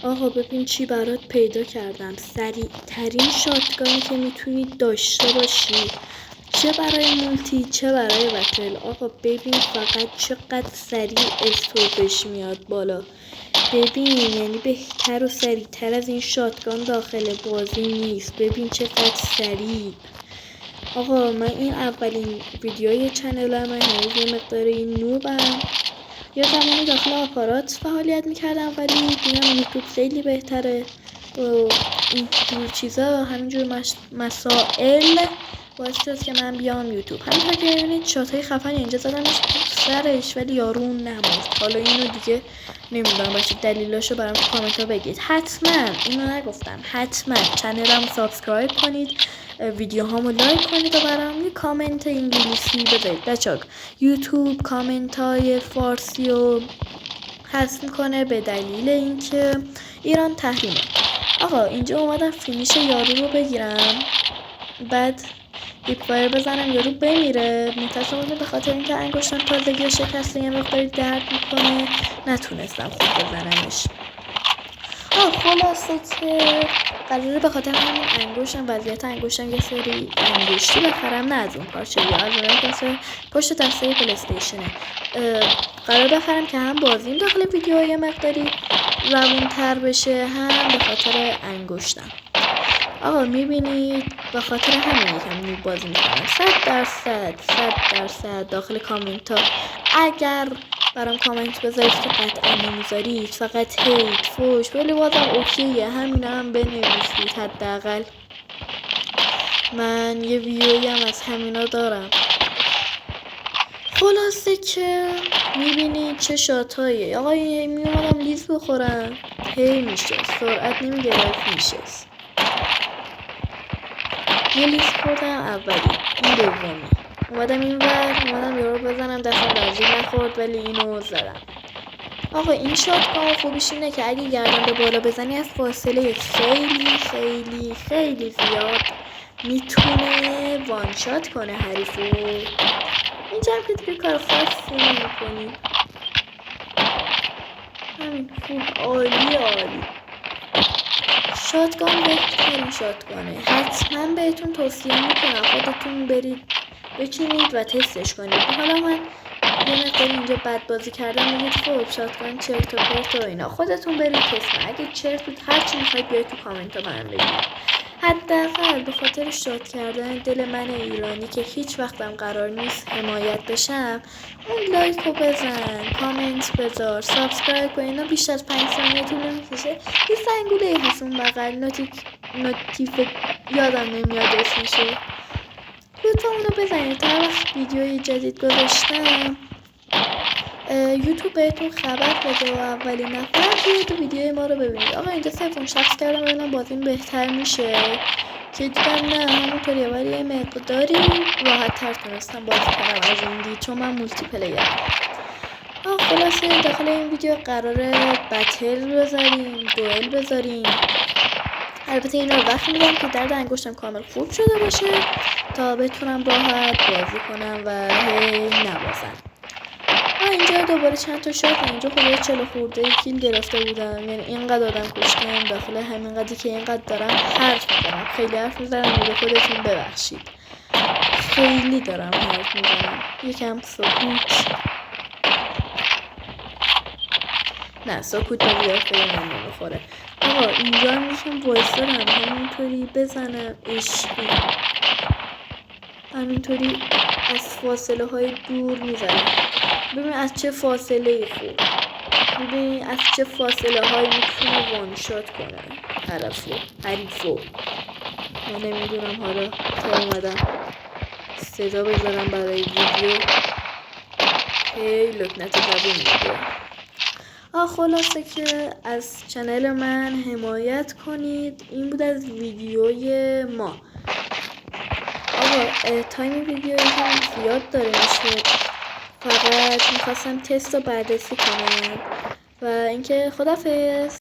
آقا ببین چی برات پیدا کردم. سریع ترین شاتگانی که میتونید داشته باشی، چه برای مولتی چه برای بتل. آقا ببین فقط چقدر سریع استوپش میاد بالا. ببین یعنی بهتر و سریع تر از این شاتگان داخل بازی نیست. ببین چقدر سریع. آقا من این اولین ویدیوی چنلمه، هنوز یه مقداری نوبم. یه زمانی داخل آپارات فعالیت میکردم ولی دیدم یوتیوب خیلی بهتره و این جور چیزا، همینجور مسائل باعث شد که من بیام یوتیوب. همینطور که میبینید شاتای خفنی اینجا زدمش سرش ولی یارو نمرد. حالا اینو دیگه نمیدونم بچه دلیلاشو برام تو کامنت ها بگید. حتما اینو نگفتم، حتما چنلمو سابسکرایب کنید، ویدیوهامو لایک کنید و برام یه کامنت انگلیسی بذارید. بچه‌ها یوتیوب کامنت های فارسی رو حذف میکنه به دلیل اینکه ایران تحریمه. آقا اینجا اومدم فینیش یارو رو بگیرم، بعد دیپ فایر بزنم یارو بمیره. متاسفانه به خاطر اینکه انگشتم تازگی شکسته یه مقداری درد میکنه نتونستم خوب بزنمش. خلاصه که قراره به خاطر همین انگشتم، وضعیت انگشتم، یه سری انگشتی بخرم، نه از اون پارچه یا از اون کاسه پشت دسته پلیستیشنه. قرار بخرم که هم بازیم داخل ویدیو یه مقداری روون تر بشه، هم به خاطر انگشتم. آقا میبینید به خاطر همین یکم نوب بازی میکنم. 100% داخل کامنت ها اگر برام کامنت بذارید که قطعا نمیذارید، فقط هیت فوش ولی بازم اوکیه، همین هم بنویسید. حداقل من یه ویدیویی هم از همینا دارم. خلاصه که میبینید چه شاتاییه. آقا میومدم لیز بخورم هی میشه سرعت نمیگرفت میشه. یه لیست خوردم اولی، این دومی. اومدم این ور، اومدم یارو بزنم، دستم لرزید نخورد ولی اینو زدم. آقا این شاتگان خوبیش اینه که اگه گردن به بالا بزنی از فاصله خیلی خیلی خیلی زیاد میتونه وان شات کنه حریفو. اینجا هم که دیگه کار خاصی نمی‌کنی. همین خوب، عالی. شاتگان بهترین شاتگانه، حتما بهتون توصیه میکنم خودتون برید بچینید و تستش کنید. حالا من یه مقدار اینجا بد بازی کردم میگید خب شاتگان چرت و پرت و اینا، خودتون برید تست کنید. اگه چرت بود هرچی میخواید بیاید تو کامنت ها من بگید. حداقل به خاطر شات کردن دل من ایرانی که هیچ وقتم قرار نیست حمایت بشم، اون لایک رو بزن، کامنت بذار، سابسکرایب کن. اینا بیشتر از 5 ثانیه طول نمیکشه. یه زنگوله هست اون بغل، نوتیف یادم نمیاد اسمشه، لطفا اونو بزنید تا وقت ویدیوی جدید گذاشتم یوتیوب بهتون خبر بده و اولین نفر بیاید ویدیوی ما رو ببینید. آقا اینجا سفون شخص کردم ببینم بازیم بهتر میشه که دیدم نه همونطوریه ولی یه مقداری راحت تر تونستم بازی کنم از این دید چون من مولتی پلیرم. خلاصه داخل این ویدیو قراره بتل بذاریم، دوئل بذاریم. البته اینا رو وقتی میدم که درد انگشتم کامل خوب شده باشه تا بتونم راحت بازی کنم و هی نبازم. اینجا دوباره چند تا شات، اینجا خودش 40 خورده کیل گرفته بودم، یعنی اینقدر آدم کشتم داخل همین قدری که اینقدر دارم حرف میزنم. خیلی حرف میزنم به خودتون ببخشید، خیلی دارم حرف میزنم. یکم سکوت، نه سکوت به بیافته من نمیخوره. آقا اینجا هم میشم وایستادم همینطوری بزنم عشقی، همینطوری از فاصله های دور میزنم. ببین از چه فاصله ای خوب، ببین از چه فاصله هایی میتونه وان شات کنه حریفو. من نمیدونم حالا تا اومدم صدا بذارم برای ویدیو هی لکنت زبون میگه. خلاصه که از چنل من حمایت کنید. این بود از ویدیوی ما. آقا تایم ویدیو هم زیاد داره میشه، فقط میخواستم تست رو بررسی کنم و اینکه خدافظ.